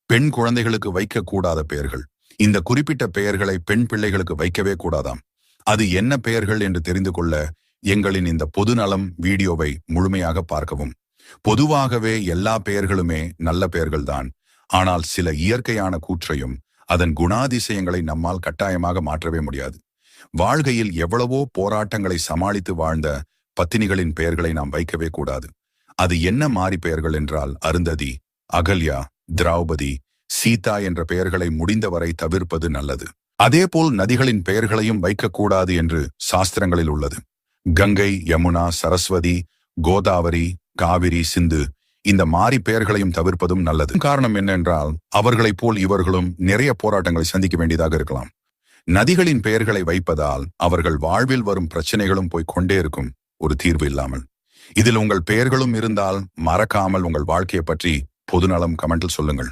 பெண் குழந்தைகளுக்கு வைக்கக்கூடாத பெயர்கள். இந்த குறிப்பிட்ட பெயர்களை பெண் பிள்ளைகளுக்கு வைக்கவே கூடாதாம். அது என்ன பெயர்கள் என்று தெரிந்து கொள்ள எங்களின் இந்த பொதுநலம் வீடியோவை முழுமையாக பார்க்கவும். பொதுவாகவே எல்லா பெயர்களுமே நல்ல பெயர்கள்தான். ஆனால் சில இயற்கையான கூற்றையும் அதன் குணாதிசயங்களை நம்மால் கட்டாயமாக மாற்றவே முடியாது. வாழ்க்கையில் எவ்வளவோ போராட்டங்களை சமாளித்து வாழ்ந்த பத்தினிகளின் பெயர்களை நாம் வைக்கவே கூடாது. அது என்ன மாறி பெயர்கள் என்றால் அருந்ததி, அகல்யா, திரௌபதி, சீதா என்ற பெயர்களை முடிந்தவரை தவிர்ப்பது நல்லது. அதேபோல் நதிகளின் பெயர்களையும் வைக்கக்கூடாது என்று சாஸ்திரங்களில் உள்ளது. கங்கை, யமுனா, சரஸ்வதி, கோதாவரி, காவிரி, சிந்து இந்த மாறி பெயர்களையும் தவிர்ப்பதும் நல்லது. காரணம் என்னென்றால் அவர்களைப் போல் இவர்களும் நிறைய போராட்டங்களை சந்திக்க வேண்டியதாக இருக்கலாம். நதிகளின் பெயர்களை வைப்பதால் அவர்கள் வாழ்வில் வரும் பிரச்சனைகளும் போய் கொண்டே இருக்கும், ஒரு தீர்வு இல்லாமல். இதில் உங்கள் பெயர்களும் இருந்தால் மறக்காமல் உங்கள் வாழ்க்கையை பற்றி பொதுநலம் கமெண்டில் சொல்லுங்கள்.